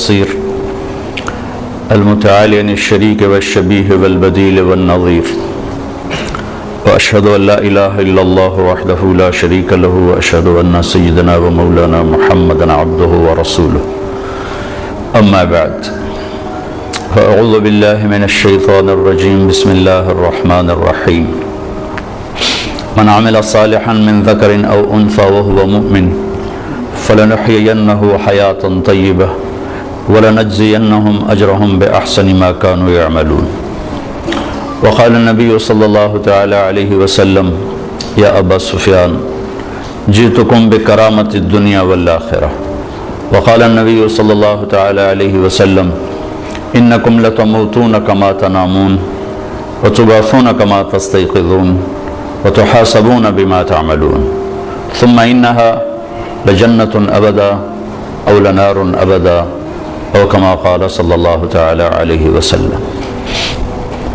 البصير المتعالي عن الشريك والشبيه والبديل والنظير وأشهد أن لا إله إلا الله وحده لا شريك له وأشهد أن سيدنا ومولانا محمدا عبده ورسوله أما بعد فأعوذ بالله من الشيطان الرجيم بسم الله الرحمن الرحيم من عمل صالحا من ذكر أو أنثى وهو مؤمن فلنحيينه حياة طيبة ولنجزينهم أجرهم بأحسن ما كانوا يعملون وقال النبي صلى الله تعالى عليه وسلم يا أبا سفيان جئتكم بكرامة الدنيا والآخرة وقال النبي صلى الله تعالى عليه وسلم إنكم لتموتون كما تنامون وتبعثون كما تستيقظون وتحاسبون بما تعملون ثم إنها لجنة أبدا أو لنار أبدا أو كما قال صلی اللہ تعالی علیہ وسلم۔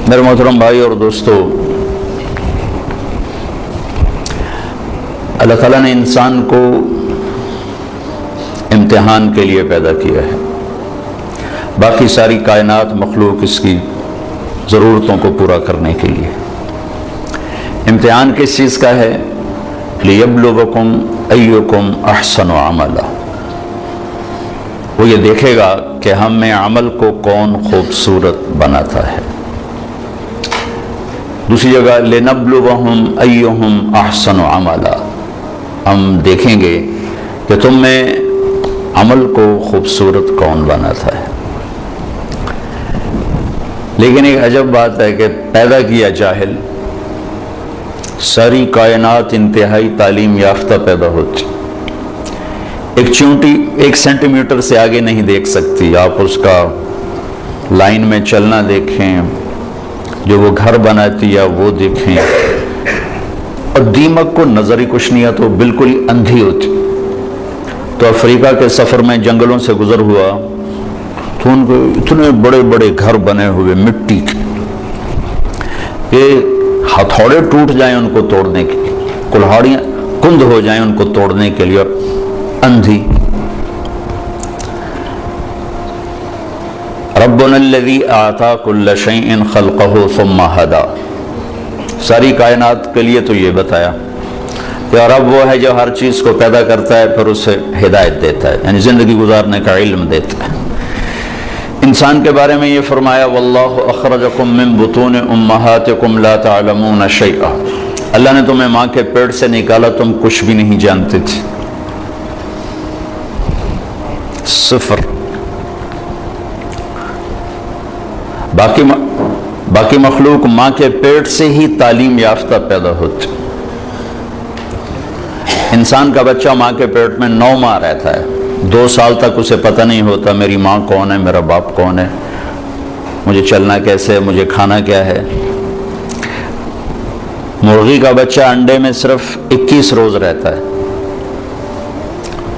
میرے محترم بھائی اور دوستو، اللہ تعالیٰ نے انسان کو امتحان کے لیے پیدا کیا ہے، باقی ساری کائنات مخلوق اس کی ضرورتوں کو پورا کرنے کے لیے۔ امتحان کس چیز کا ہے؟ لِيَبْلُوَكُمْ أَيُّكُمْ أَحْسَنُ عَمَلًا، وہ یہ دیکھے گا کہ ہم میں عمل کو کون خوبصورت بناتا ہے۔ دوسری جگہ لِنَبْلُوَهُمْ أَيُّهُمْ أَحْسَنُ عَمَلًا، ہم دیکھیں گے کہ تم میں عمل کو خوبصورت کون بناتا ہے۔ لیکن ایک عجب بات ہے کہ پیدا کیا جاہل، ساری کائنات انتہائی تعلیم یافتہ پیدا ہوتی، ایک چونٹی 1 سینٹی میٹر سے آگے نہیں دیکھ سکتی۔ آپ اس کا لائن میں چلنا دیکھیں، جو وہ گھر بناتی ہے وہ دیکھیں، اور دیمک کو نظر ہی کچھ نہیں آتا، تو بالکل ہی اندھی ہوتی۔ تو افریقہ کے سفر میں جنگلوں سے گزر ہوا تو ان کو اتنے بڑے بڑے گھر بنے ہوئے مٹی کے، کہ ہتھوڑے ٹوٹ جائیں ان کو توڑنے کے لیے، کلہاڑیاں کند ہو جائیں ان کو توڑنے کے لیے، اور اندھی۔ ربنا الذی اعطى كل شيء خلقه ثم هدى، ساری کائنات کے لیے تو یہ بتایا کہ رب وہ ہے جو ہر چیز کو پیدا کرتا ہے پھر اسے ہدایت دیتا ہے، یعنی زندگی گزارنے کا علم دیتا ہے۔ انسان کے بارے میں یہ فرمایا واللہ اخرجکم من بطون امہاتکم لا تعلمون شیئا، اللہ نے تمہیں ماں کے پیٹ سے نکالا، تم کچھ بھی نہیں جانتے تھے، صفر۔ باقی مخلوق ماں کے پیٹ سے ہی تعلیم یافتہ پیدا ہوتی، انسان کا بچہ ماں کے پیٹ میں 9 ماہ رہتا ہے، 2 سال تک اسے پتہ نہیں ہوتا میری ماں کون ہے، میرا باپ کون ہے، مجھے چلنا کیسے ہے، مجھے کھانا کیا ہے۔ مرغی کا بچہ انڈے میں صرف 21 روز رہتا ہے،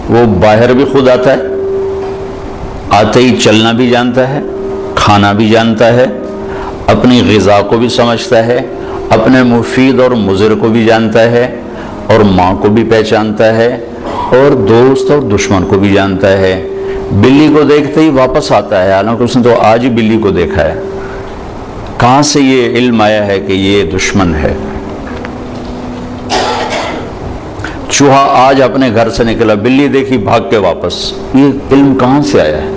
وہ باہر بھی خود آتا ہے، آتے ہی چلنا بھی جانتا ہے، کھانا بھی جانتا ہے، اپنی غذا کو بھی سمجھتا ہے، اپنے مفید اور مضر کو بھی جانتا ہے، اور ماں کو بھی پہچانتا ہے، اور دوست اور دشمن کو بھی جانتا ہے۔ بلی کو دیکھتے ہی واپس آتا ہے، حالانکہ اس نے تو آج ہی بلی کو دیکھا ہے۔ کہاں سے یہ علم آیا ہے کہ یہ دشمن ہے؟ چوہا آج اپنے گھر سے نکلا، بلی دیکھی بھاگ کے واپس، یہ علم کہاں سے آیا ہے؟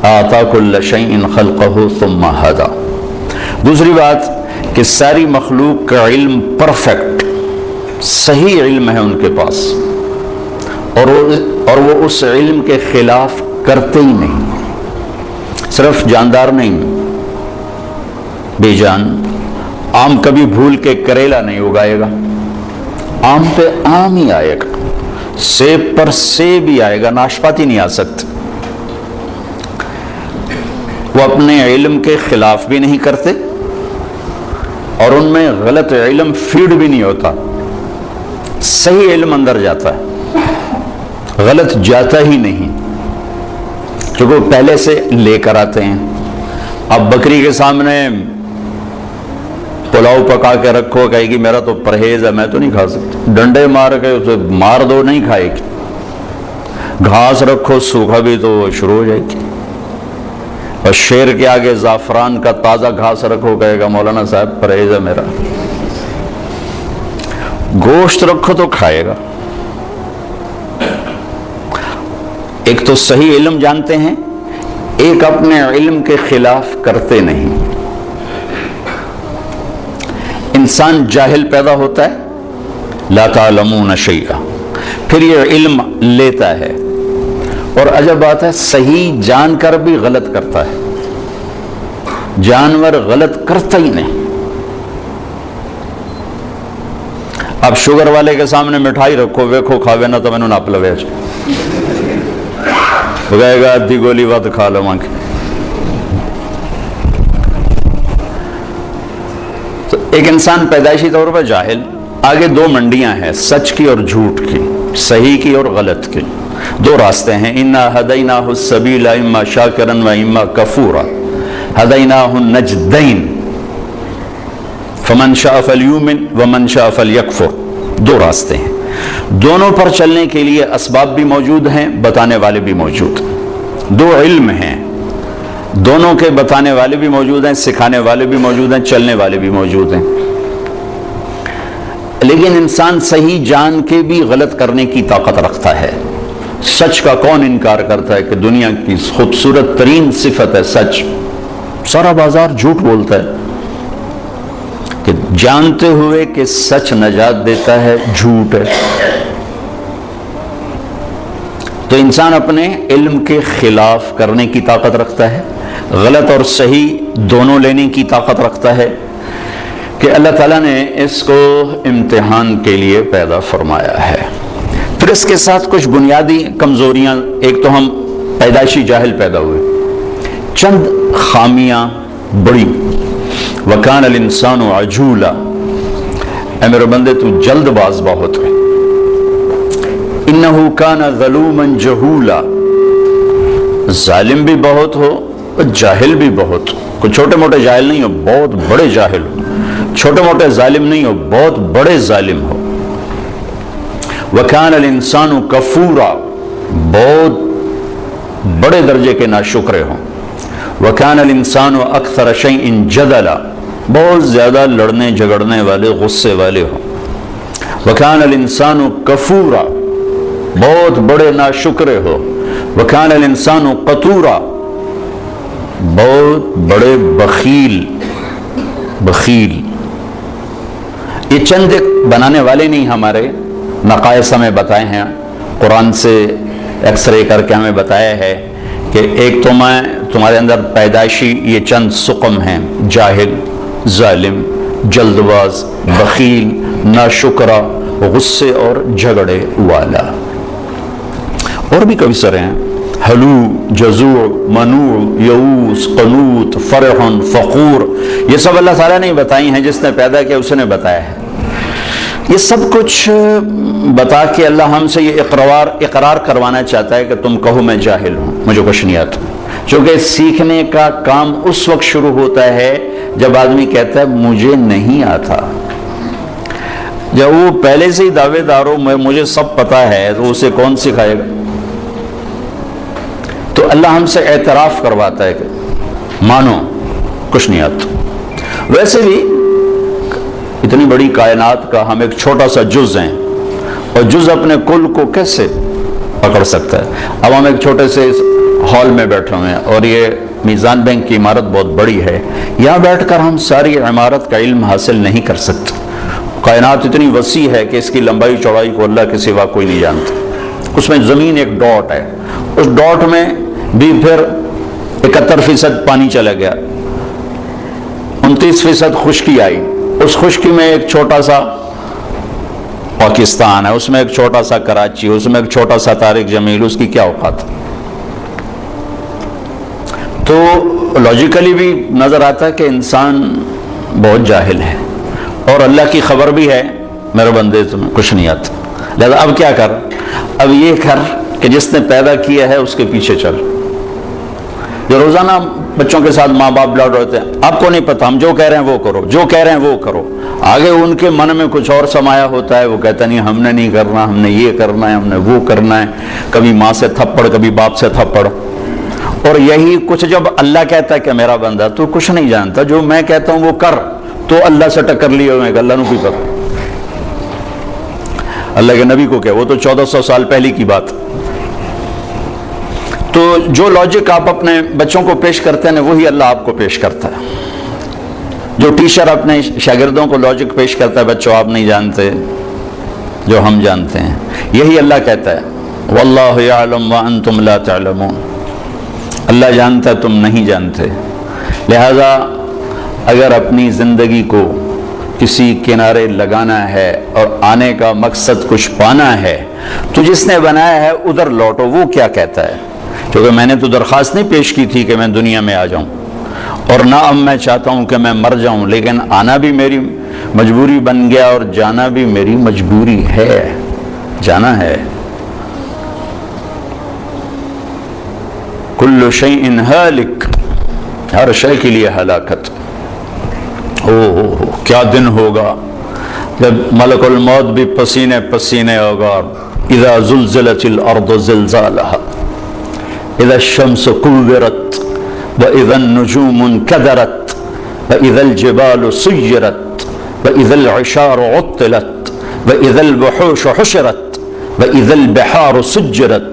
اعطى كل شيء خلقه ثم هدى۔ دوسری بات کہ ساری مخلوق کا علم پرفیکٹ صحیح علم ہے ان کے پاس، اور وہ اس علم کے خلاف کرتے ہی نہیں۔ صرف جاندار نہیں، بے جان آم کبھی بھول کے کریلا نہیں اگائے گا، آم پہ آم ہی آئے گا، سیب پر سیب ہی آئے گا، ناشپاتی نہیں آ سکتے۔ وہ اپنے علم کے خلاف بھی نہیں کرتے، اور ان میں غلط علم فیڈ بھی نہیں ہوتا، صحیح علم اندر جاتا ہے، غلط جاتا ہی نہیں، کیونکہ وہ پہلے سے لے کر آتے ہیں۔ اب بکری کے سامنے پلاؤ پکا کے رکھو، کہے گی میرا تو پرہیز ہے، میں تو نہیں کھا سکتی، ڈنڈے مار کے اسے مار دو، نہیں کھائے گی۔ گھاس رکھو سوکھا بھی تو شروع ہو جائے گی، اور شیر کے آگے زعفران کا تازہ گھاس رکھو کہے گا مولانا صاحب پرہیز ہے میرا۔ گوشت رکھو تو کھائے گا۔ ایک تو صحیح علم جانتے ہیں، ایک اپنے علم کے خلاف کرتے نہیں۔ انسان جاہل پیدا ہوتا ہے، لا تعلمون شیئا، پھر یہ علم لیتا ہے، اور عجب بات ہے صحیح جان کر بھی غلط کرتا ہے۔ جانور غلط کرتا ہی نہیں۔ اب شوگر والے کے سامنے مٹھائی رکھو، ویکھو کھاوے نہ تو میں نے ناپ لوے وہ کہے گا ادھی گولی ود کھا لو ماں کی۔ تو ایک انسان پیدائشی طور پر جاہل، آگے دو منڈیاں ہیں، سچ کی اور جھوٹ کی، صحیح کی اور غلط کی، دو راستے ہیں۔ انا ہدیناہ السبیل اما شاکرا و اما کفورا ہدیناہ النجدین فمن شاء فلیؤمن ومن شاء فلیکفر، دو راستے ہیں، دونوں پر چلنے کے لیے اسباب بھی موجود ہیں، بتانے والے بھی موجود ہیں، دو علم ہیں، دونوں کے بتانے والے بھی موجود ہیں، سکھانے والے بھی موجود ہیں، چلنے والے بھی موجود ہیں۔ لیکن انسان صحیح جان کے بھی غلط کرنے کی طاقت رکھتا ہے۔ سچ کا کون انکار کرتا ہے کہ دنیا کی خوبصورت ترین صفت ہے سچ، سارا بازار جھوٹ بولتا ہے، کہ جانتے ہوئے کہ سچ نجات دیتا ہے جھوٹ ہے۔ تو انسان اپنے علم کے خلاف کرنے کی طاقت رکھتا ہے، غلط اور صحیح دونوں لینے کی طاقت رکھتا ہے، کہ اللہ تعالیٰ نے اس کو امتحان کے لیے پیدا فرمایا ہے۔ پھر اس کے ساتھ کچھ بنیادی کمزوریاں، ایک تو ہم پیدائشی جاہل پیدا ہوئے، چند خامیاں بڑی، وَكَانَ الْإِنسَانُ عَجُولًا، اے میرے بندے تو جلد باز بہت ہے، إِنَّهُ كَانَ ظَلُومًا جَهُولًا، ظالم بھی بہت ہو اور جاہل بھی بہت ہو، کوئی چھوٹے موٹے جاہل نہیں ہو، بہت بڑے جاہل ہو، چھوٹے موٹے ظالم نہیں ہو، بہت بڑے ظالم ہو۔ وَكَانَ الْإِنسَانُ كَفُورًا، بہت بڑے درجے کے ناشکرے ہوں۔ وَكَانَ الْإِنسَانُ أَكْثَرَ شَيْءٍ جَدَلًا، بہت زیادہ لڑنے جھگڑنے والے، غصے والے ہوں۔ وَكَانَ الْإِنسَانُ كَفُورًا، بہت بڑے ناشکرے ہو۔ وَكَانَ الْإِنسَانُ قَتُورًا، بہت بڑے بخیل، بخیل۔ یہ چند بنانے والے نہیں، ہمارے نقائص ہمیں بتائے ہیں، قرآن سے ایکس رے کر کے ہمیں بتایا ہے کہ ایک تو میں تمہارے اندر پیدائشی یہ چند سقم ہیں، جاہل، ظالم، جلد باز، بخیل، ناشکرا، غصے اور جھگڑے والا۔ اور بھی کئی سارے ہیں، حلو، جزوع، منوع، یئوس، قنوط، فرح، فخور، یہ سب اللہ تعالیٰ نے بتائی ہیں، جس نے پیدا کیا اس نے بتایا ہے۔ یہ سب کچھ بتا کے اللہ ہم سے یہ اقرار کروانا چاہتا ہے کہ تم کہو میں جاہل ہوں، مجھے کچھ نہیں آتا۔ چونکہ سیکھنے کا کام اس وقت شروع ہوتا ہے جب آدمی کہتا ہے مجھے نہیں آتا۔ جب وہ پہلے سے ہی دعوے دار ہو مجھے سب پتا ہے تو اسے کون سکھائے گا؟ تو اللہ ہم سے اعتراف کرواتا ہے کہ مانو کچھ نہیں آتا۔ ویسے بھی اتنی بڑی کائنات کا ہم ایک چھوٹا سا جز ہیں، اور جز اپنے کل کو کیسے پکڑ سکتا ہے؟ اب ہم ایک چھوٹے سے ہال میں بیٹھے ہوئے ہیں، اور یہ میزان بینک کی عمارت بہت بڑی ہے، یہاں بیٹھ کر ہم ساری عمارت کا علم حاصل نہیں کر سکتے۔ کائنات اتنی وسیع ہے کہ اس کی لمبائی چوڑائی کو اللہ کے سوا کوئی نہیں جانتا۔ اس میں زمین ایک ڈاٹ ہے، اس ڈاٹ میں بھی پھر 71% پانی چلا گیا، 29% خشکی آئی، اس خشکی میں ایک چھوٹا سا پاکستان ہے، اس میں ایک چھوٹا سا کراچی، اس میں ایک چھوٹا سا طارق جمیل، اس کی کیا اوقات؟ تو لاجیکلی بھی نظر آتا ہے کہ انسان بہت جاہل ہے، اور اللہ کی خبر بھی ہے میرے بندے تمہیں کچھ نہیں آتا، لہذا اب کیا کر؟ اب یہ کر کہ جس نے پیدا کیا ہے اس کے پیچھے چل۔ جو روزانہ بچوں کے ساتھ ماں باپ لڑ رہے ہیں، آپ کو نہیں پتہ، ہم جو کہہ رہے ہیں وہ کرو، جو کہہ رہے ہیں وہ کرو، آگے ان کے من میں کچھ اور سمایا ہوتا ہے، وہ کہتا نہیں ہم نے نہیں کرنا، ہم نے یہ کرنا ہے، ہم نے وہ کرنا ہے، کبھی ماں سے تھپڑ، کبھی باپ سے تھپڑ۔ اور یہی کچھ جب اللہ کہتا ہے کہ میرا بندہ تو کچھ نہیں جانتا، جو میں کہتا ہوں وہ کر، تو اللہ سے ٹکر لیے ہوئے، اللہ نو بھی پتہ، اللہ کے نبی کو کیا، وہ تو 1400 سال پہلے کی بات۔ تو جو لاجک آپ اپنے بچوں کو پیش کرتے ہیں وہی اللہ آپ کو پیش کرتا ہے۔ جو ٹیچر اپنے شاگردوں کو لاجک پیش کرتا ہے، بچوں آپ نہیں جانتے جو ہم جانتے ہیں، یہی اللہ کہتا ہے واللہ یعلم وانتم لا تعلمون، اللہ جانتا ہے تم نہیں جانتے۔ لہذا اگر اپنی زندگی کو کسی کنارے لگانا ہے اور آنے کا مقصد کچھ پانا ہے تو جس نے بنایا ہے ادھر لوٹو، وہ کیا کہتا ہے، کیونکہ میں نے تو درخواست نہیں پیش کی تھی کہ میں دنیا میں آ جاؤں، اور نہ اب میں چاہتا ہوں کہ میں مر جاؤں، لیکن آنا بھی میری مجبوری بن گیا اور جانا بھی میری مجبوری ہے، جانا ہے۔ کل شیء ہالک، ہر شے کے لیے ہلاکت۔ کیا دن ہوگا جب ملک الموت بھی پسینے پسینے ہوگا۔ اذا زلزلت الارض زلزالها، اذا الشمس كورت، واذا النجوم انكدرت، واذا الجبال سيرت، واذا العشار عطلت، واذا الوحوش حشرت، واذا البحار سجرت،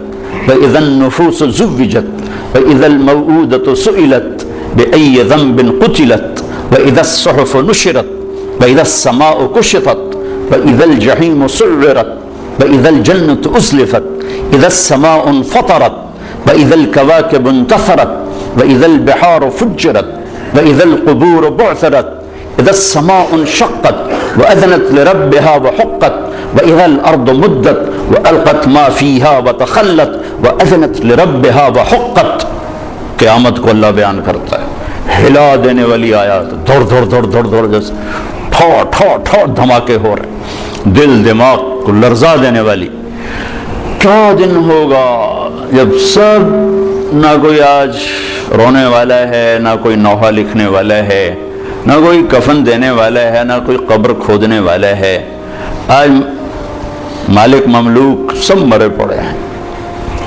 واذا النفوس زوجت، واذا الموءودة سئلت بأي ذنب قتلت، وإذا الصحف نشرت، وإذا السماء كشطت، وإذا الجحيم سعرت، وإذا الجنة أزلفت، إذا السماء انفطرت، وإذا الكواكب انتثرت، وإذا البحار فجرت، وإذا القبور بعثرت، إذا السماء انشقت وأذنت لربها وحقت، وإذا الأرض مدت وألقت ما فيها وتخلت وأذنت لربها وحقت۔ قیامت کو اللہ بیان کرتا ہے، ہلا دینے والی آیات، دھڑ دھڑ دھڑ دھڑ دھڑ جیسے ٹھو ٹھو ٹھو دھماکے ہو رہے، دل دماغ کو لرزا دینے والی۔ کیا دن ہوگا جب سب، نہ کوئی آج رونے والا ہے، نہ کوئی نوحہ لکھنے والا ہے، نہ کوئی کفن دینے والا ہے، نہ کوئی قبر کھودنے والا ہے۔ آج مالک مملوک سب مرے پڑے ہیں،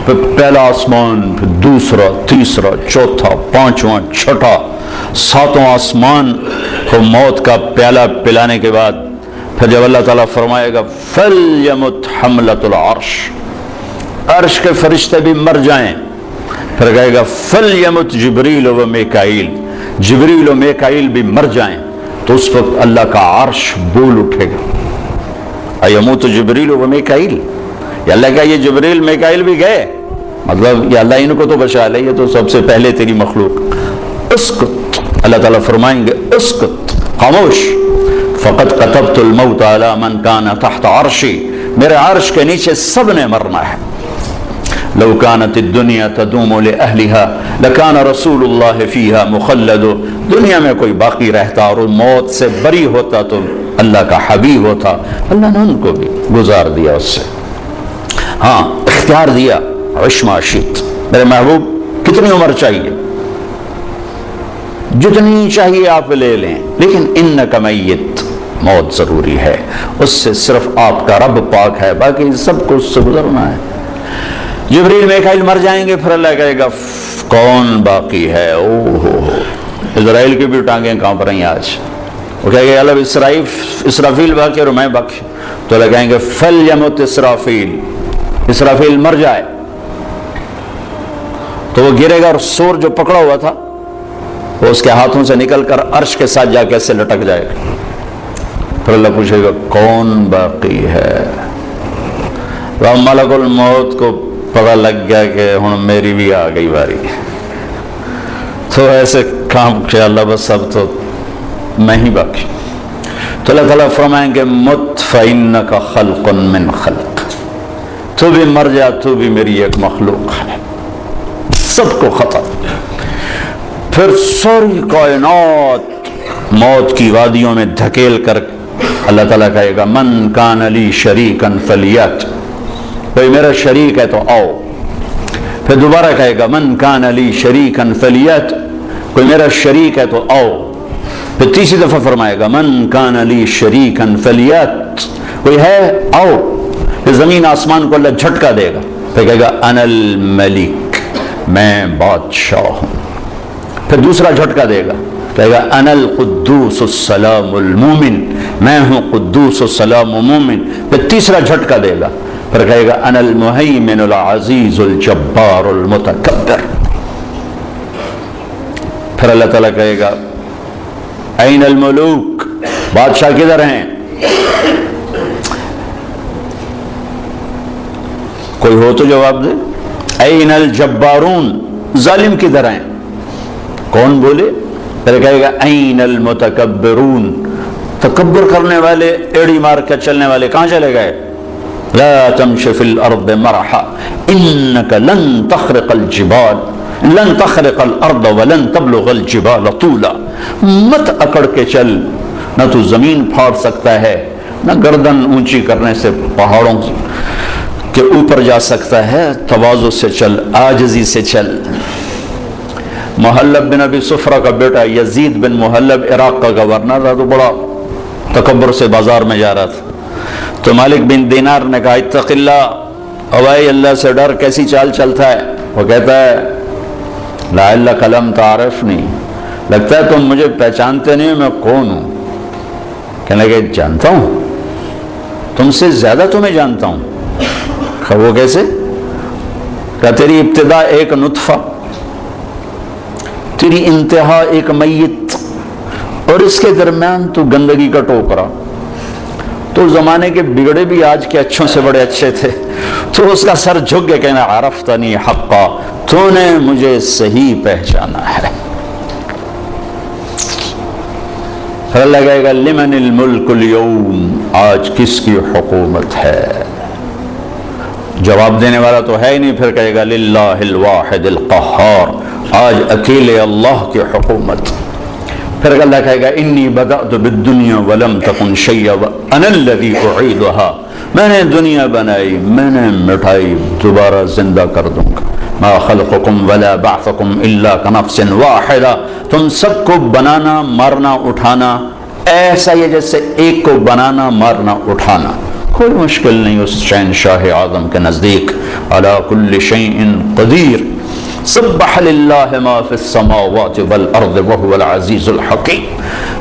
پھر پہلا آسمان، پھر دوسرا، تیسرا، چوتھا، پانچواں، چھٹا، ساتواں آسمان کو موت کا پیالہ پلانے کے بعد پھر جب اللہ تعالیٰ فرمائے گا فَلْيَمُتْ حَمْلَةُ الْعَرْشِ، عرش کے فرشتے بھی مر جائیں، پھر کہے گا فَلْيَمُتْ جبریل و میکائیل، جبریل و میکائیل بھی مر جائیں، تو اس وقت اللہ کا عرش بول اٹھے گا۔ ایموت جبریل و میکائیل، یا اللہ کہا یہ جبریل میکائیل بھی گئے، مطلب یا اللہ ان کو تو بچا لے، یہ تو سب سے پہلے تیری مخلوق۔ اسکت، اللہ تعالیٰ فرمائیں گے اسکت، خاموش، فقط كتبت الموت على من كان تحت عرشی، میرے عرش کے نیچے سب نے مرنا ہے۔ لو كانت الدنيا تدوم لأهلها لكان رسول الله فيها مخلد، دنیا میں کوئی باقی رہتا اور موت سے بری ہوتا تو اللہ کا حبیب ہوتا، اللہ نے ان کو بھی گزار دیا اس سے۔ ہاں اختیار دیا، عش ما شئت، میرے محبوب کتنی عمر چاہیے، جتنی چاہیے آپ لے لیں، لیکن انک میت، موت ضروری ہے، اس سے صرف آپ کا رب پاک ہے، باقی سب کو اس سے گزرنا ہے۔ جبریل میکائیل مر جائیں گے، پھر اللہ کہے گا کون باقی ہے؟ اسرائیل کی بھی ٹانگیں کانپ رہی ہیں آج، وہ کہے گا اللہ اسرافیل باقی اور میں باقی، تو اللہ کہیں گے فَلْيَمُتْ اسرافیل، اسرافیل مر جائے، تو وہ گرے گا اور سور جو پکڑا ہوا تھا وہ اس کے ہاتھوں سے نکل کر عرش کے ساتھ جا کے ایسے لٹک جائے گا، پھر اللہ پوچھے گا کون باقی ہے؟ تو ملک الموت کو پتہ لگ گیا کہ ہن میری بھی آ گئی باری، تو ایسے کام کہ اللہ بس اب تو میں ہی باقی، تو اللہ تعالیٰ فرمائیں گے مت فإنک خلق من خلق، تو بھی مر جا، تو بھی میری ایک مخلوق ہے، سب کو ختم۔ پھر ساری کائنات موت کی وادیوں میں دھکیل کر اللہ تعالیٰ کہے گا من کان لی شریکا فلیات، کوئی میرا شریک ہے تو آؤ، پھر دوبارہ کہے گا من کان لی شریکا فلیات، کوئی میرا شریک ہے تو آؤ. پھر تیسری دفعہ فرمائے گا من کان لی شریکن فلیات، کوئی ہے آؤ. پھر زمین آسمان کو اللہ جھٹکا دے گا، پھر کہے گا انا الملک، میں بادشاہ ہوں. پھر دوسرا جھٹکا دے گا، کہے گا انا القدوس السلام المومن، میں ہوں قدوس السلام مومن. پھر تیسرا جھٹکا دے گا، پھر کہے گا انا المہیمن العزیز الجبار المتکبر. پھر اللہ تعالیٰ کہے گا این الملوک، بادشاہ کدھر ہیں؟ کوئی ہو تو جواب دے. این الجبارون، ظالم کدھر ہیں؟ کون بولے؟ پھر کہے گا این المتکبرون، تکبر کرنے والے، ایڑی مار کے چلنے والے کہاں چلے گئے؟ لا تمش فی الارض مرحا انک لن تخرق الجبال، لن تخرق الارض ولن تبلغ الجبال طولا. مت اکڑ کے چل، نہ تو زمین پھاڑ سکتا ہے، نہ گردن اونچی کرنے سے پہاڑوں کے اوپر جا سکتا ہے. تواضع سے چل، عاجزی سے چل. محلب بن ابی صفرہ کا بیٹا یزید بن محلب عراق کا گورنر تھا، تو بڑا تکبر سے بازار میں جا رہا تھا. تو مالک بن دینار نے کہا اتق اللہ، اوائے اللہ سے ڈر، کیسی چال چلتا ہے؟ وہ کہتا ہے لعلک لم تعرفنی، لگتا ہے تم مجھے پہچانتے نہیں، میں کون ہوں؟ کہنے لگے جانتا ہوں، تم سے زیادہ تمہیں جانتا ہوں. وہ کیسے؟ کہا تیری ابتدا ایک نطفہ، تیری انتہا ایک میت، اور اس کے درمیان تو گندگی کا ٹوکرا. تو زمانے کے بگڑے بھی آج کے اچھوں سے بڑے اچھے تھے. تو اس کا سر جھک کے کہنا عرفتنی حقا، تو نے مجھے صحیح پہچانا ہے. پھر اللہ کہے گا لمن الملک اليوم، آج کس کی حکومت ہے؟ جواب دینے والا تو ہے ہی نہیں. پھر کہے گا للہ الواحد القہار، آج اکیلے اللہ کی حکومت. پھر اللہ کہے گا انی بدأت بالدنیا ولم تکن شیئا وانا الذی اعیدها، میں نے دنیا بنائی، میں نے مٹائی، دوبارہ زندہ کر دوں گا. ما خلقکم ولا بعثکم الا کنفس واحدہ، تم سب کو بنانا، مارنا، اٹھانا ایسا ہی جیسے ایک کو بنانا، مارنا، اٹھانا. کوئی مشکل نہیں اس شہنشاہ اعظم کے نزدیک. علی کل شیء قدیر، سبح للہ ما فی السماوات والارض وهو العزیز الحکیم.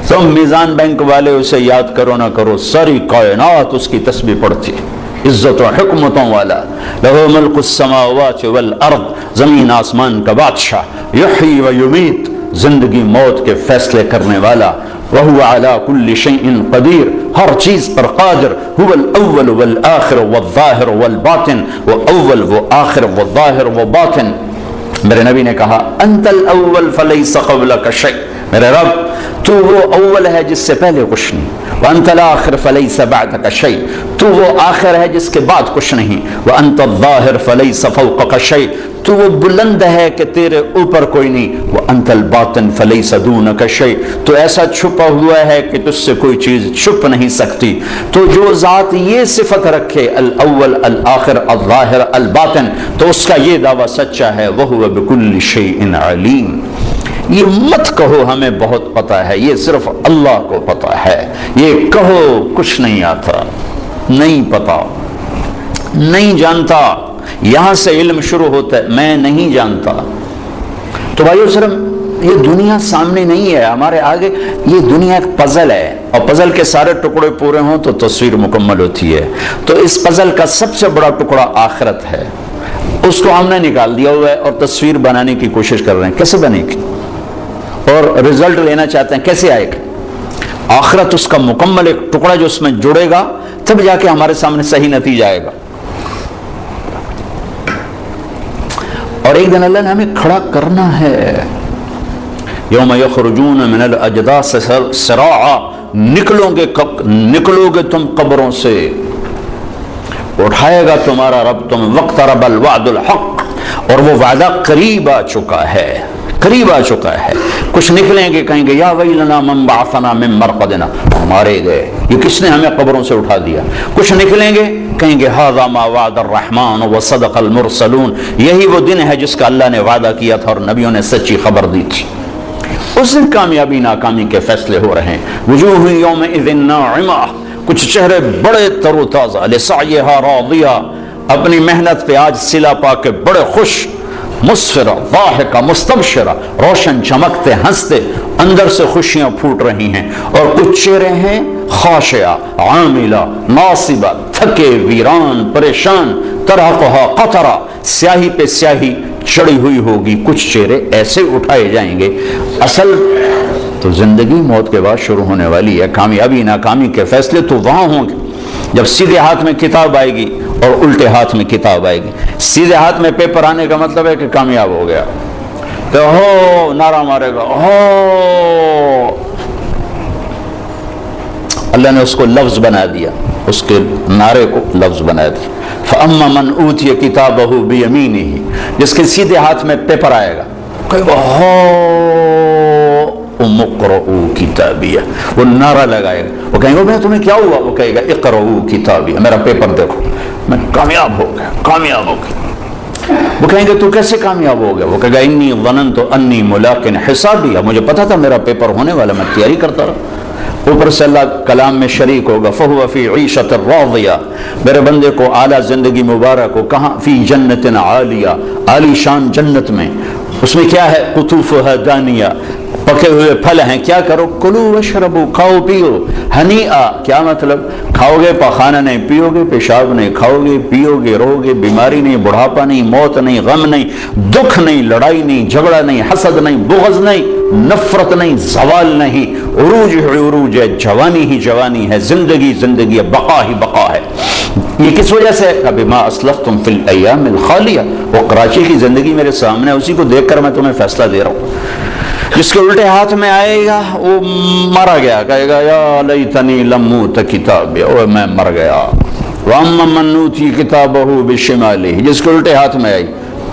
تم میزان بینک والے اسے یاد کرو نہ کرو، ساری کائنات اس کی تسبیح پڑھتی، عزت و حکمتوں والا. لہ ملک السماوات والارض، زمین آسمان کا بادشاہ. یحیی و یمیت، زندگی موت کے فیصلے کرنے والا. وهو على كل شيء قدیر، ہر چیز پر قادر. هو الاول والآخر والظاہر والباطن، وہ اول، وہ آخر، وہ ظاہر، وہ باطن. میرے نبی نے کہا انت الاول فلیس قبلک شیء، میرے رب تو وہ اول ہے جس سے پہلے کچھ نہیں. وانت الاخر فلیس بعدک شیء، تو وہ آخر ہے جس کے بعد کچھ نہیں. وانت الظاہر فلیس فوقک شیء، تو وہ بلند ہے کہ تیرے اوپر کوئی نہیں. وانت الباطن فلیس دونک شیء، تو ایسا چھپا ہوا ہے کہ تجھ سے کوئی چیز چھپ نہیں سکتی. تو جو ذات یہ صفت رکھے الاول الآخر الظاہر الباطن، تو اس کا یہ دعویٰ سچا ہے. وہو بکل شیء علیم. یہ مت کہو ہمیں بہت پتہ ہے، یہ صرف اللہ کو پتہ ہے. یہ کہو کچھ نہیں آتا، نہیں پتا، نہیں جانتا. یہاں سے علم شروع ہوتا ہے، میں نہیں جانتا. تو بھائیو صرف یہ دنیا سامنے نہیں ہے ہمارے آگے، یہ دنیا ایک پزل ہے، اور پزل کے سارے ٹکڑے پورے ہوں تو تصویر مکمل ہوتی ہے. تو اس پزل کا سب سے بڑا ٹکڑا آخرت ہے، اس کو ہم نے نکال دیا ہوا ہے اور تصویر بنانے کی کوشش کر رہے ہیں. کیسے بنے گی؟ اور رزلٹ لینا چاہتے ہیں، کیسے آئے گا؟ آخرت اس کا مکمل ایک ٹکڑا جو اس میں جڑے گا، تب جا کے ہمارے سامنے صحیح نتیجہ آئے گا. اور ایک دن اللہ نے ہمیں کھڑا کرنا ہے. یوم یخرجون من الاجداث سراعا، نکلو گے تم قبروں سے، اٹھائے گا تمہارا رب تم. واقترب الوعد الحق، اور وہ وعدہ قریب آ چکا ہے، قریب آ چکا ہے. کچھ نکلیں گے کہیں گے یا ویلنا من بعثنا من مرقدنا، مارے گئے، یہ کس نے ہمیں قبروں سے اٹھا دیا. کچھ نکلیں گے کہیں گے ھذا ما وعد الرحمن وصدق المرسلون، یہی وہ دن ہے جس کا اللہ نے وعدہ کیا تھا اور نبیوں نے سچی خبر دی تھی. اس دن کامیابی ناکامی کے فیصلے ہو رہے ہیں. وجوہ یومئذ ناعمہ، کچھ چہرے بڑے تر و تازہ، لسعیہا راضیہ، اپنی محنت پہ آج صلہ پا کے بڑے خوش، مسفرہ ضاحکہ مستبشرہ، روشن چمکتے ہنستے، اندر سے خوشیاں پھوٹ رہی ہیں. اور کچھ چہرے ہیں خاشعہ عاملہ ناصبہ، تھکے ویران پریشان، ترہقہا قطرہ، سیاہی پہ سیاہی چڑھی ہوئی ہوگی. کچھ چہرے ایسے اٹھائے جائیں گے. اصل تو زندگی موت کے بعد شروع ہونے والی ہے. کامیابی ناکامی کے فیصلے تو وہاں ہوں گے جب سیدھے ہاتھ میں کتاب آئے گی اور الٹے ہاتھ میں کتاب آئے گی. سیدھے ہاتھ میں پیپر آنے کا مطلب ہے کہ کامیاب ہو گیا، تو ہو نعرہ مارے گا، ہو. اللہ نے اس کو لفظ بنا دیا، اس کے نعرے کو لفظ بنا دیا. فَأَمَّا مَنْ أُوتِيَ كِتَابَهُ بِيَمِينِهِ، جس کے سیدھے ہاتھ میں پیپر آئے گا، کہے گا اقرؤوا کتابیہ، وہ نعرہ لگائے گا. وہ کہیں گے میں تمہیں کیا ہوا؟ وہ کہے گا اقرؤوا کتابیہ، میرا پیپر دیکھو، میں کامیاب ہو گیا، کامیاب ہو گیا. وہ کہیں گے تو کیسے کامیاب ہو گیا؟ وہ کہے گا انی ظننت انی ملاق حسابیہ، مجھے پتا تھا میرا پیپر ہونے والا، میں تیاری کرتا رہا. اوپر سے اللہ کلام میں شریک ہوگا. فَهُوَ فِي عِيشَةٍ رَاضِيَةٍ، میرے بندے کو اعلیٰ زندگی مبارک ہو. کہاں؟ فی جنت عالیہ، عالی شان جنت میں. اس میں کیا ہے؟ قطوفها دانیہ، پکے ہوئے پھل ہیں. کیا کرو؟ کلو وشربو، کھاؤ پیو. ہنیئا، کیا مطلب؟ کھاؤ گے پاخانہ نہیں، پیو گے پیشاب نہیں، کھاؤ گے پیو گے رہو گے، بیماری نہیں، بڑھاپا نہیں، موت نہیں، غم نہیں، دکھ نہیں، لڑائی نہیں، جھگڑا نہیں، حسد نہیں، بغض نہیں، نفرت نہیں، زوال نہیں. عروج ہے عروج ہے، جوانی ہی جوانی ہے، زندگی زندگی ہے، بقا ہی بقا ہے. یہ کس وجہ سے؟ بما اسلفتم فی الایام الخالیہ، وہ کراچی کی زندگی میرے سامنے، اسی کو دیکھ کر میں تمہیں فیصلہ دے رہا ہوں. جس کے الٹے ہاتھ میں آئے گا وہ مارا گیا، کہے گا یا لیتنی لم اوت کتابیہ، اوہ میں مر گیا. واما من اوتی کتابہ بشمالہ، جس کے الٹے ہاتھ میں آئی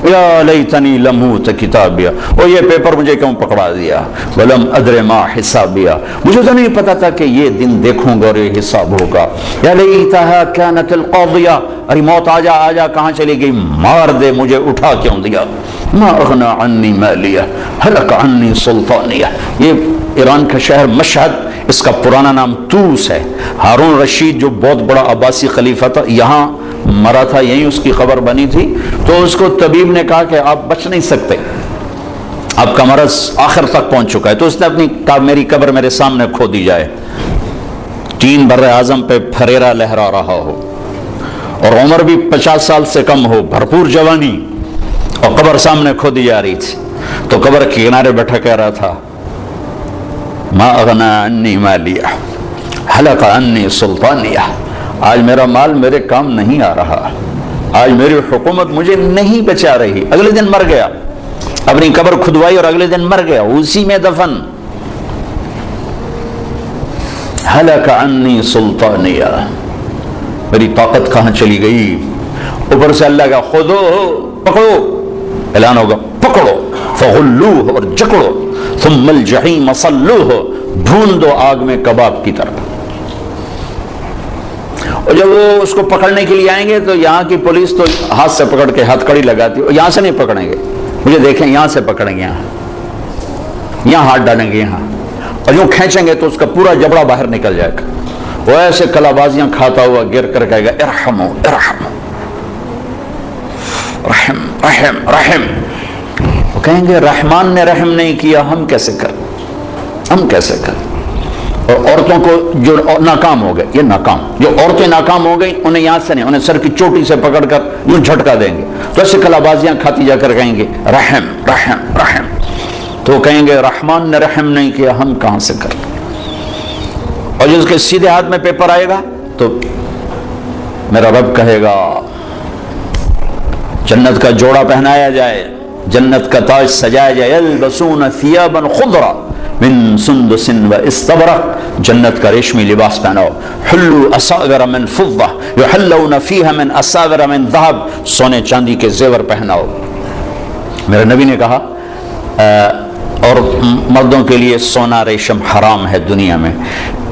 یا لیتنی لم اوت کتابیہ، اور یہ پیپر مجھے کیوں پکڑا دیا. ولم ادر ما حسابیہ، مجھے تو نہیں پتا تھا کہ یہ دن دیکھوں گا اور یہ حساب ہوگا. یا لیتہا کانت القاضیہ، ارے موت آجا آجا، کہاں چلی گئی؟ مار دے، مجھے اٹھا کیوں دیا. ما اغنی عنی مالیہ ہلک عنی سلطانیہ. یہ ایران کا شہر مشہد، اس کا پرانا نام طوس ہے. ہارون رشید جو بہت بڑا عباسی خلیفہ تھا، یہاں مرا تھا، یہیں اس کی قبر بنی تھی. تو اس کو طبیب نے کہا کہ آپ بچ نہیں سکتے، آپ کا مرض آخر تک پہنچ چکا ہے. تو اس نے اپنی کہا میری قبر میرے سامنے کھو دی جائے. 3 بر اعظم پہ پھریرا لہرا رہا ہو اور عمر بھی 50 سال سے کم ہو، بھرپور جوانی، اور قبر سامنے کھو دی جا رہی تھی. تو قبر کے کنارے بیٹھا کہہ رہا تھا ما اغنی عنی مالیہ ہلک عنی سلطانیہ، آج میرا مال میرے کام نہیں آ رہا، آج میری حکومت مجھے نہیں بچا رہی. اگلے دن مر گیا، اپنی قبر کھدوائی اور اگلے دن مر گیا، اسی میں دفن. ہلک عنی سلطانیہ، میری طاقت کہاں چلی گئی. اوپر سے اللہ کا خودو، پکڑو، اعلان ہوگا پکڑو، فغلوہ، اور جکڑو، ثم الجحیم صلوہ، بھون دو آگ میں کباب کی طرح. اور جب وہ اس کو پکڑنے کے لیے آئیں گے تو یہاں کی پولیس تو ہاتھ سے پکڑ کے ہتھ کڑی لگاتی ہے. یہاں سے نہیں پکڑیں گے، مجھے دیکھیں، یہاں سے پکڑیں گے، یہاں ہاتھ ڈالیں گے، یہاں، اور یوں کھینچیں گے تو اس کا پورا جبڑا باہر نکل جائے گا. وہ ایسے کلا بازیاں کھاتا ہوا گر کر کہے گا ارحمو ارحمو، رحم رحم رحم. وہ کہیں گے رحمان نے رحم نہیں کیا، ہم کیسے کریں، ہم کیسے کریں. اور عورتوں کو جو ناکام ہو گئے، یہ ناکام، جو عورتیں ناکام ہو گئی انہیں یہاں سے نہیں، انہیں سر کی چوٹی سے پکڑ کر یوں جھٹکا دیں گے. تو ایسے کلا بازیاں کھاتی جا کر کہیں گے رحم رحم رحم. تو کہیں گے رحمان نے رحم نہیں کیا، ہم کہاں سے کریں. اور جس کے سیدھے ہاتھ میں پیپر آئے گا تو میرا رب کہے گا جنت کا جوڑا پہنایا جائے، جنت کا تاج سجایا جائے. یلبسون ثیابا خضرا من سندس و استبرق، جنت کا ریشمی لباس پہناؤ. حلوا اساور من فضہ یحلون فیہا من اساور من ذہب، سونے چاندی کے زیور پہناؤ. میرے نبی نے کہا اور مردوں کے لیے سونا ریشم حرام ہے دنیا میں،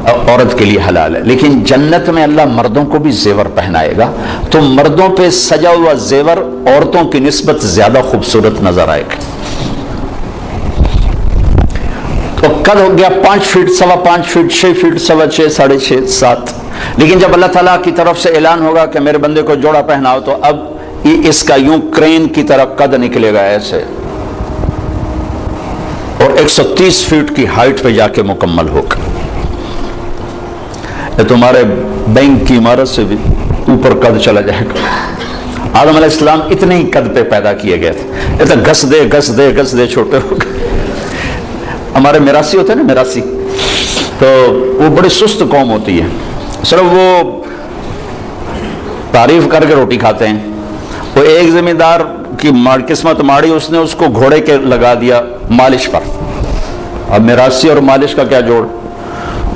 عورت کے لیے حلال ہے، لیکن جنت میں اللہ مردوں کو بھی زیور پہنائے گا. تو مردوں پہ سجا ہوا زیور عورتوں کی نسبت زیادہ خوبصورت نظر آئے گا. تو قد ہو گیا 5 فٹ، 5.25 فٹ، 6 فٹ، 6.25، 6.5، 7۔ لیکن جب اللہ تعالیٰ کی طرف سے اعلان ہوگا کہ میرے بندے کو جوڑا پہناؤ، تو اب اس کا یوں کرین کی طرح قد نکلے گا ایسے، اور 130 فٹ کی ہائٹ پہ جا کے مکمل ہوگا۔ یہ تمہارے بینک کی عمارت سے بھی اوپر قد چلا جائے گا۔ آدم علیہ السلام اتنے ہی قد پہ پیدا کیے گئے تھے، یہ تو گھس دے چھوٹے ہو گئے۔ ہمارے میراثی ہوتے ہیں نا، میراثی، تو وہ بڑی سست قوم ہوتی ہے، صرف وہ تعریف کر کے روٹی کھاتے ہیں۔ وہ ایک زمیندار کی قسمت ماڑی، اس نے اس کو گھوڑے کے لگا دیا مالش پر۔ اب میراثی اور مالش کا کیا جوڑ؟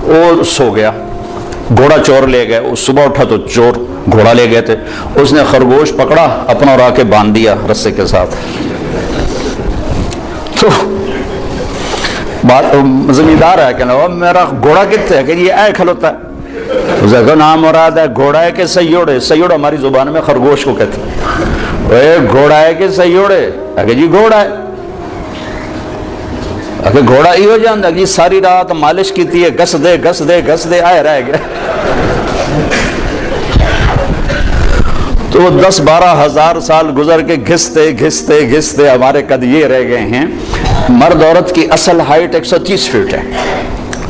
وہ سو گیا، گھوڑا چور لے گئے، وہ صبح اٹھا تو چور گھوڑا لے گئے تھے، اس نے خرگوش پکڑا اپنا اور آ کے باندھ دیا رسے کے ساتھ۔ تو زمیندار ہے کہ میرا گھوڑا کتنے ہے، کہ یہ اے کھلوتا ہے، اس کا نام مراد ہے گھوڑا ہے کہ سیوڑے؟ سیوڑ ہماری زبان میں خرگوش کو کہتے ہیں۔ گھوڑا ہے کہ سیوڑے؟ کہ جی گھوڑا ہے۔ کہ گھوڑا ہی ہو جانا جی، ساری رات مالش کی ہے، گھس دے آئے رہ گیا۔ تو 10-12 ہزار سال گزر کے گھستے ہمارے قد یہ رہ گئے ہیں۔ مرد عورت کی اصل ہائٹ 130 فٹ ہے۔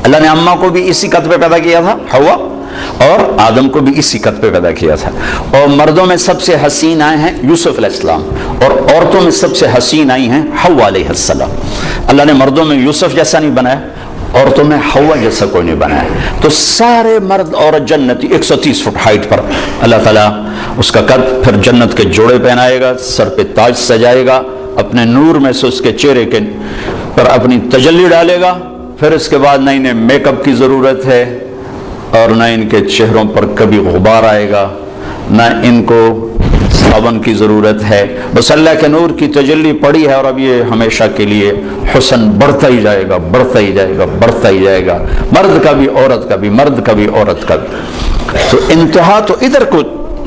اللہ نے اماں کو بھی اسی قد پہ پیدا کیا تھا، حوا، اور آدم کو بھی اسی قد پہ پیدا کیا تھا۔ اور مردوں میں سب سے حسین آئے ہیں یوسف علیہ السلام، اور عورتوں میں سب سے حسین آئی ہیں حوا علیہ السلام۔ اللہ نے مردوں میں یوسف جیسا نہیں بنایا، عورتوں میں حوا جیسا کوئی نہیں بنایا۔ تو سارے مرد عورت جنتی 130 فٹ ہائٹ پر اللہ تعالیٰ اس کا قد، پھر جنت کے جوڑے پہنائے گا، سر پہ تاج سجائے گا، اپنے نور میں سے اس کے چہرے کے پر اپنی تجلی ڈالے گا۔ پھر اس کے بعد نہ انہیں میک اپ کی ضرورت ہے، اور نہ ان کے چہروں پر کبھی غبار آئے گا، نہ ان کو صابن کی ضرورت ہے، بس اللہ کے نور کی تجلی پڑی ہے، اور اب یہ ہمیشہ کے لیے حسن بڑھتا ہی جائے گا، مرد کا بھی عورت کا بھی، مرد کا بھی عورت کا بھی۔ تو انتہا تو ادھر کو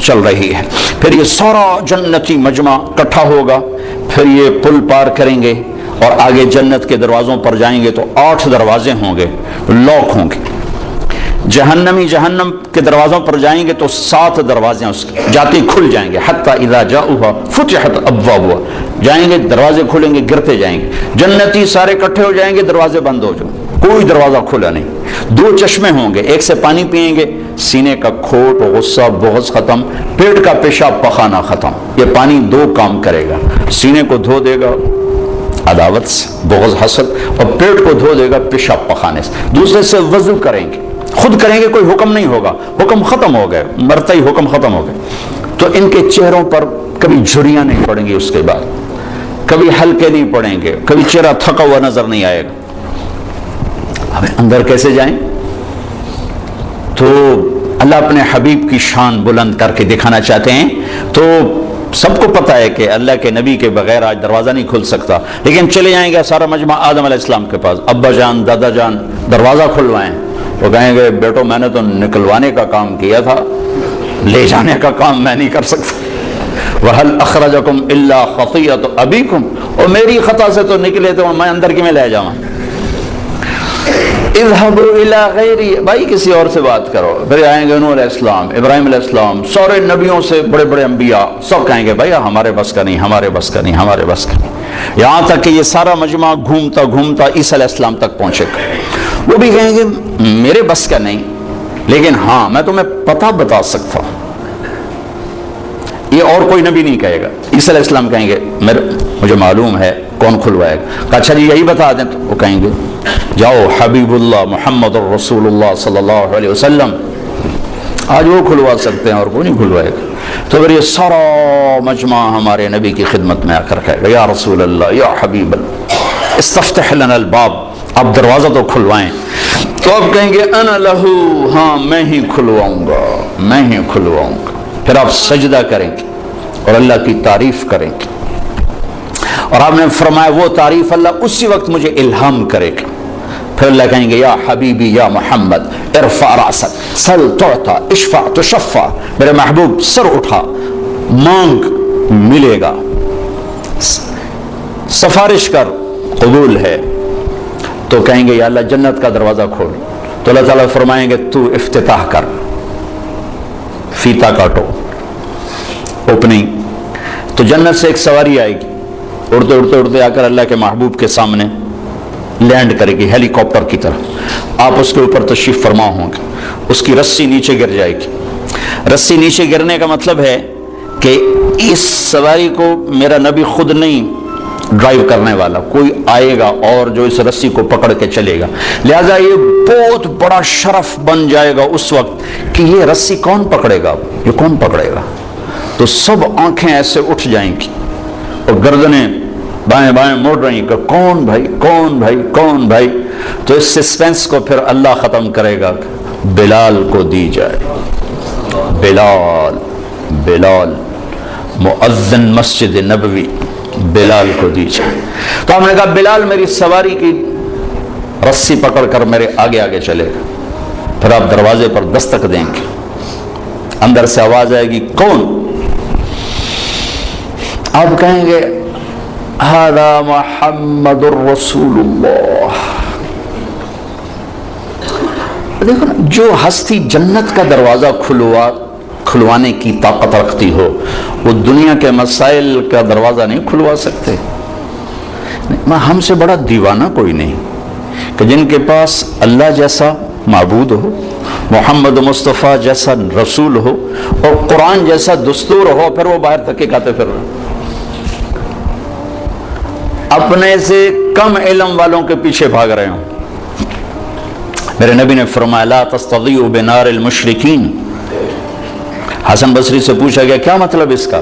چل رہی ہے۔ پھر یہ سارا جنتی مجمع اکٹھا ہوگا، پھر یہ پل پار کریں گے اور آگے جنت کے دروازوں پر جائیں گے، تو 8 دروازے ہوں گے، لاک ہوں گے۔ جہنمی جہنم کے دروازوں پر جائیں گے تو 7 دروازے اس کے جاتے کھل جائیں گے، حتی اذا جاؤہا فتحت ابوابہا، جائیں گے دروازے کھلیں گے، گرتے جائیں گے۔ جنتی سارے اکٹھے ہو جائیں گے، دروازے بند ہو جائیں، کوئی دروازہ کھلا نہیں۔ 2 چشمے ہوں گے، ایک سے پانی پئیں گے، سینے کا کھوٹ، غصہ، بغض ختم، پیٹ کا پیشاب پخانا ختم۔ یہ پانی 2 کام کرے گا، سینے کو دھو دے گا عداوت سے، بغض، حسد، اور پیٹ کو دھو دے گا پیشاب پخانے سے۔ دوسرے سے وضو کریں گے، خود کریں گے، کوئی حکم نہیں ہوگا، حکم ختم ہو گئے، مرتا ہی حکم ختم ہو گئے۔ تو ان کے چہروں پر کبھی جھریاں نہیں پڑیں گی، اس کے بعد کبھی ہلکے نہیں پڑیں گے، کبھی چہرہ تھکا ہوا نظر نہیں آئے گا۔ اب اندر کیسے جائیں؟ تو اللہ اپنے حبیب کی شان بلند کر کے دکھانا چاہتے ہیں۔ تو سب کو پتہ ہے کہ اللہ کے نبی کے بغیر آج دروازہ نہیں کھل سکتا، لیکن چلے جائیں گے سارا مجمع آدم علیہ السلام کے پاس، ابا جان، دادا جان دروازہ کھلوائیں۔ وہ کہیں گے بیٹو میں نے تو نکلوانے کا کام کیا تھا، لے جانے کا کام میں نہیں کر سکتا۔ وَهَلْ أَخْرَجَكُمْ إِلَّا خَطِيَّةُ أَبِيكُمْ، اور میری خطا سے تو نکلے تو میں اندر کی میں لے جاؤں۔ اذهبوا إلى غيري، بھائی کسی اور سے بات کرو۔ پھر آئیں گے نوح علیہ السلام، ابراہیم علیہ السلام، سارے نبیوں سے بڑے بڑے انبیاء، سب کہیں گے بھائی ہمارے بس کا نہیں، ہمارے بس کا نہیں، ہمارے بس کا نہیں۔ یہاں تک کہ یہ سارا مجمع گھومتا گھومتا عیسیٰ علیہ السلام تک پہنچے گا، وہ بھی کہیں گے میرے بس کا نہیں، لیکن ہاں میں تمہیں پتہ بتا سکتا ہوں۔ یہ اور کوئی نبی نہیں کہے گا۔ عیسیٰ علیہ السلام کہیں گے مجھے معلوم ہے، کون کھلوائے گا؟ اچھا جی یہی بتا دیں، تو وہ کہیں گے جاؤ حبیب اللہ محمد الرسول اللہ صلی اللہ علیہ وسلم، آج وہ کھلوا سکتے ہیں اور کوئی نہیں کھلوائے گا۔ تو پھر یہ سارا مجمع ہمارے نبی کی خدمت میں آ کر کہے گا یا رسول اللہ، یا حبیب اللہ، استفتح لنا الباب، آپ دروازہ تو کھلوائیں۔ تو آپ کہیں گے انا لہو، ہاں میں ہی کھلواؤں گا، میں ہی کھلواؤں گا۔ پھر آپ سجدہ کریں گے اور اللہ کی تعریف کریں گے، اور آپ نے فرمایا وہ تعریف اللہ اسی وقت مجھے الہام کرے گا۔ پھر اللہ کہیں گے یا حبیبی یا محمد ارفع رأسک سل تعطا اشفع تشفع، میرے محبوب سر اٹھا مانگ ملے گا، سفارش کر قبول ہے۔ تو کہیں گے یا اللہ جنت کا دروازہ کھول، تو اللہ تعالیٰ فرمائیں گے تو افتتاح کر، فیتا کاٹو، اوپننگ. تو جنت سے ایک سواری آئے گی، اڑتے اڑتے اڑتے آ کر اللہ کے محبوب کے سامنے لینڈ کرے گی ہیلی کاپٹر کی طرح. آپ اس کے اوپر تشریف فرما ہوں گے. اس کی رسی نیچے گر جائے گی. رسی نیچے گرنے کا مطلب ہے کہ اس سواری کو میرا نبی خود نہیں ڈرائیو کرنے والا، کوئی آئے گا اور جو اس رسی کو پکڑ کے چلے گا. لہذا یہ بہت بڑا شرف بن جائے گا اس وقت کہ یہ رسی کون پکڑے گا، یہ کون پکڑے گا. تو سب آنکھیں ایسے اٹھ جائیں گی اور گردنیں بائیں بائیں مڑ رہی کہ کون بھائی کون بھائی کون بھائی. تو اس سسپینس کو پھر اللہ ختم کرے گا، بلال کو دی جائے. بلال بلال مؤذن مسجد نبوی، بلال کو دی جائے. تو ہم نے کہا بلال میری سواری کی رسی پکڑ کر میرے آگے آگے چلے گا. پھر آپ دروازے پر دستک دیں گے، اندر سے آواز آئے گی کون؟ آپ کہیں گے ھذا محمد الرسول اللہ. دیکھو نا، جو ہستی جنت کا دروازہ کھلوانے کی طاقت رکھتی ہو وہ دنیا کے مسائل کا دروازہ نہیں کھلوا سکتے. ہم سے بڑا دیوانہ کوئی نہیں کہ جن کے پاس اللہ جیسا معبود ہو، محمد مصطفیٰ جیسا رسول ہو اور قرآن جیسا دستور ہو، پھر وہ باہر تک کھاتے پھر رہے. اپنے سے کم علم والوں کے پیچھے بھاگ رہے ہوں. میرے نبی نے فرمایا لا تستضیئوا بنار المشرکین. حسن بصری سے پوچھا گیا کیا مطلب اس کا؟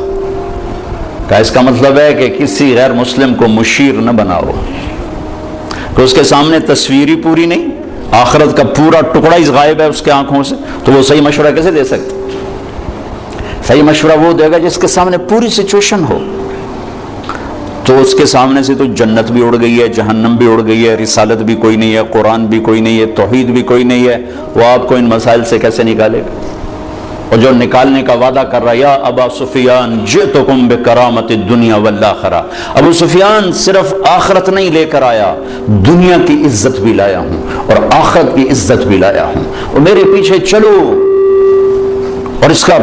کہا اس کا مطلب ہے کہ کسی غیر مسلم کو مشیر نہ بناؤ، کہ اس کے سامنے تصویری پوری نہیں، آخرت کا پورا ٹکڑا ہی غائب ہے اس کے آنکھوں سے، تو وہ صحیح مشورہ کیسے دے سکتے؟ صحیح مشورہ وہ دے گا جس کے سامنے پوری سچویشن ہو. تو اس کے سامنے سے تو جنت بھی اڑ گئی ہے، جہنم بھی اڑ گئی ہے، رسالت بھی کوئی نہیں ہے، قرآن بھی کوئی نہیں ہے، توحید بھی کوئی نہیں ہے. وہ آپ کو ان مسائل سے کیسے نکالے گا؟ اور جو نکالنے کا وعدہ کر رہا ہے یا ابا سفیان جئتکم بکرامت الدنیا والآخرہ، ابو سفیان صرف آخرت نہیں لے کر آیا، دنیا کی عزت بھی لایا ہوں اور آخرت کی عزت بھی لایا ہوں، اور میرے پیچھے چلو. اور اس کا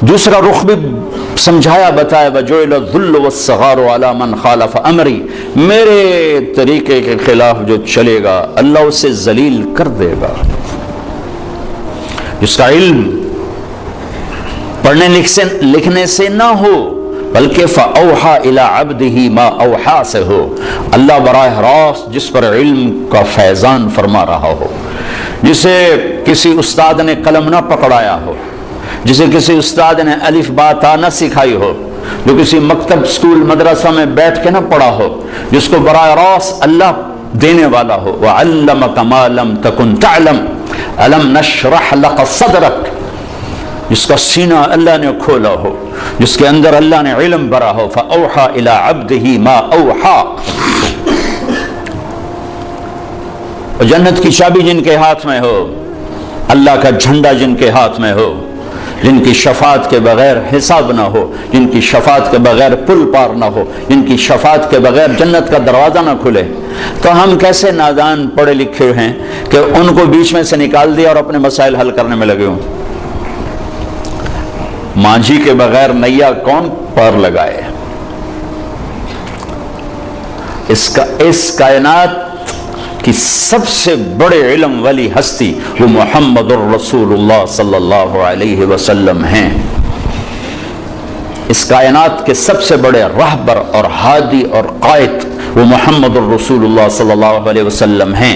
دوسرا رخ بھی سمجھایا بتایا وجعل الذل والصغار علی من خالف امری. میرے طریقے کے خلاف جو چلے گا اللہ اسے ذلیل کر دے گا. جس کا علم پڑھنے لکھنے سے نہ ہو بلکہ فَأَوْحَى إِلَىٰ عَبْدِهِ مَا أَوْحَى سے ہو، اللہ براہ راست جس پر علم کا فیضان فرما رہا ہو، جسے کسی استاد نے قلم نہ پکڑایا ہو، جسے کسی استاد نے الف با تا نہ سکھائی ہو، جو کسی مکتب اسکول مدرسہ میں بیٹھ کے نہ پڑھا ہو، جس کو براہ راست اللہ دینے والا ہو. وَعَلَّمَكَ مَا لَمْ تَكُنْ تَعْلَمْ أَلَمْ نَشْرَحْ لَكَ صَدْرَكَ. جس کا سینہ اللہ نے کھولا ہو، جس کے اندر اللہ نے علم بھرا ہو. فَأَوْحَى إِلَىٰ عَبْدِهِ مَا أَوْحَى. جنت کی چابی جن کے ہاتھ میں ہو، اللہ کا جھنڈا جن کے ہاتھ میں ہو، جن کی شفاعت کے بغیر حساب نہ ہو، جن کی شفاعت کے بغیر پل پار نہ ہو، جن کی شفاعت کے بغیر جنت کا دروازہ نہ کھلے، تو ہم کیسے نادان پڑھے لکھے ہیں کہ ان کو بیچ میں سے نکال دیا اور اپنے مسائل حل کرنے میں لگے ہوں. مانجھی کے بغیر نیا کون پار لگائے؟ اس کائنات کی سب سے بڑے علم والی ہستی وہ محمد الرسول اللہ صلی اللہ علیہ وسلم ہیں. اس کائنات کے سب سے بڑے رہبر اور ہادی اور قائد وہ محمد الرسول اللہ صلی اللہ علیہ وسلم ہیں.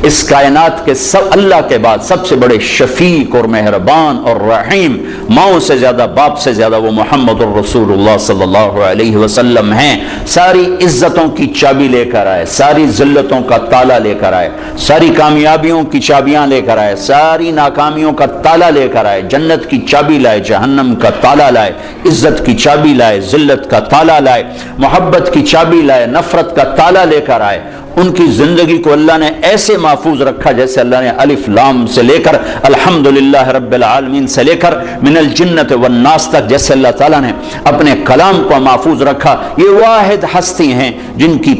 اس کائنات کے اللہ کے بعد سب سے بڑے شفیق اور مہربان اور رحیم، ماؤں سے زیادہ باپ سے زیادہ وہ محمد الرسول اللہ صلی اللہ علیہ وسلم ہیں. ساری عزتوں کی چابی لے کر آئے، ساری ذلتوں کا تالا لے کر آئے، ساری کامیابیوں کی چابیاں لے کر آئے، ساری ناکامیوں کا تالا لے کر آئے. جنت کی چابی لائے، جہنم کا تالا لائے، عزت کی چابی لائے، ذلت کا تالا لائے، محبت کی چابی لائے، نفرت کا تالا لے کر آئے. ان کی زندگی کو اللہ نے ایسے محفوظ رکھا جیسے اللہ نے الف لام سے لے کر الحمدللہ رب العالمین سے لے کر من الجنت والناس تک جیسے اللہ تعالیٰ نے اپنے کلام کو محفوظ رکھا. یہ واحد ہستی ہیں جن کی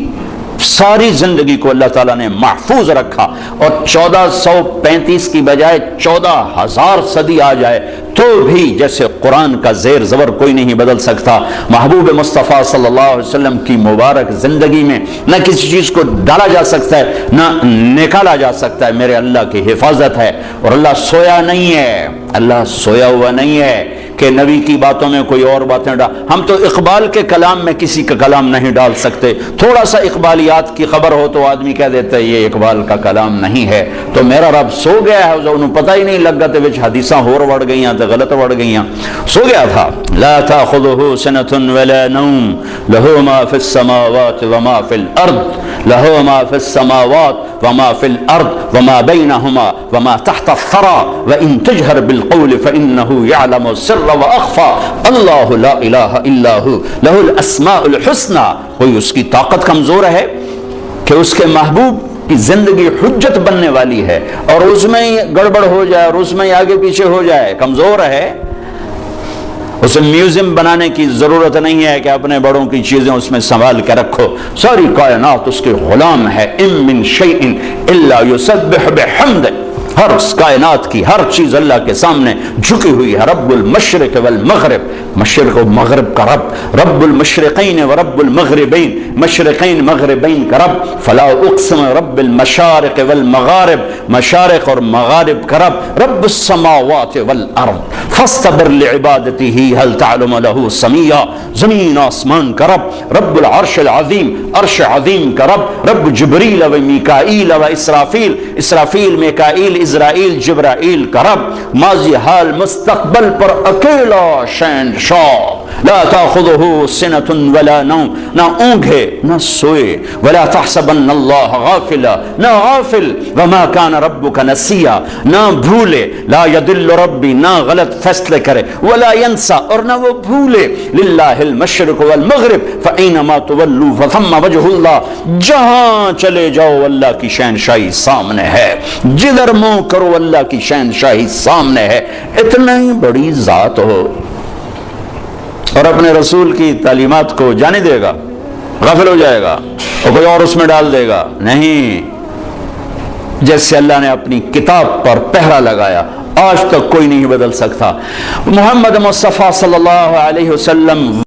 ساری زندگی کو اللہ تعالیٰ نے محفوظ رکھا، اور 1435 کی بجائے 14,000 صدی آ جائے تو بھی جیسے قرآن کا زیر زبر کوئی نہیں بدل سکتا۔ محبوب مصطفیٰ صلی اللہ علیہ وسلم کی مبارک زندگی میں نہ کسی چیز کو ڈالا جا سکتا ہے نہ نکالا جا سکتا ہے، میرے اللہ کی حفاظت ہے۔ اور اللہ سویا نہیں ہے، اللہ سویا ہوا نہیں ہے کہ نبی کی باتوں میں کوئی اور باتیں ڈال۔ ہم تو اقبال کے کلام میں کسی کا کلام نہیں ڈال سکتے، تھوڑا سا اقبالیات کی خبر ہو تو آدمی کہہ دیتا ہے یہ اقبال کا کلام نہیں ہے۔ تو میرا رب سو گیا ہے، انہوں پتہ ہی نہیں لگا تے وچ حدیثاں ہور وڑ گئیاں تے غلط وڑ گئیاں، سو گیا تھا۔ لا تاخذہ سنۃ ولا نوم لہ ما فی السماوات وما فی الارض لہ ما فی السماوات وما فی الارض وما بینہما وما تحت الثری وان تجہر بالقول فانہ یعلم السر واخفى اللہ لا الہ الا ہو لہ الاسماء الحسنى۔ کوئی اس کی طاقت کمزور ہے کہ اس کے محبوب کی زندگی حجت بننے والی ہے اور اس میں گڑبڑ ہو جائے اور اس میں آگے پیچھے ہو جائے؟ کمزور ہے۔ اسے میوزیم بنانے کی ضرورت نہیں ہے کہ اپنے بڑوں کی چیزیں اس میں سنبھال کے رکھو، ساری کائنات اس کے غلام ہے۔ ان من شیء الا یسبح بحمدہ، ہر کائنات کی ہر چیز اللہ کے سامنے جھکی ہوئی ہے۔ رب المشرق والمغرب، مشرق و مغرب کا رب، رب المشرقین و رب المغربین، مشرقین مغربین کا رب۔ فلا اقسم رب المشارق والمغارب، مشارق اور مغارب کا رب۔ رب السماوات والارض فاستبر لعبادتہ هل تعلم له سمیا، زمین آسمان کا رب۔ رب العرش العظیم، عرش عظیم کا رب۔ رب جبریل و میکائیل و اسرافیل، اسرافیل میکائیل اسرائیل جبرائیل کا رب۔ ماضی حال مستقبل پر اکیلا شہنشاہ۔ لا تاخذہ سنۃ ولا نوم، نہ اونگھے نہ سوئے۔ ولا تحسبن اللہ غافلا، نہ غافل۔ وما کان ربک نسیا، نہ بھولے۔ لا یضل ربی، نہ غلط فیصلے کرے۔ ولا ینسا، اور نہ وہ بھولے۔ للہ المشرق والمغرب فاینما تولوا فثم وجہ اللہ، جہاں چلے جاؤ اللہ کی شہنشاہی سامنے ہے، جدھر منہ کرو اللہ کی شہنشاہی سامنے ہے۔ اتنا ہی بڑی ذات ہو اور اپنے رسول کی تعلیمات کو جانے دے گا، غافل ہو جائے گا اور کوئی اور اس میں ڈال دے گا؟ نہیں، جیسے اللہ نے اپنی کتاب پر پہرا لگایا آج تک کوئی نہیں بدل سکتا۔ محمد مصطفیٰ صلی اللہ علیہ وسلم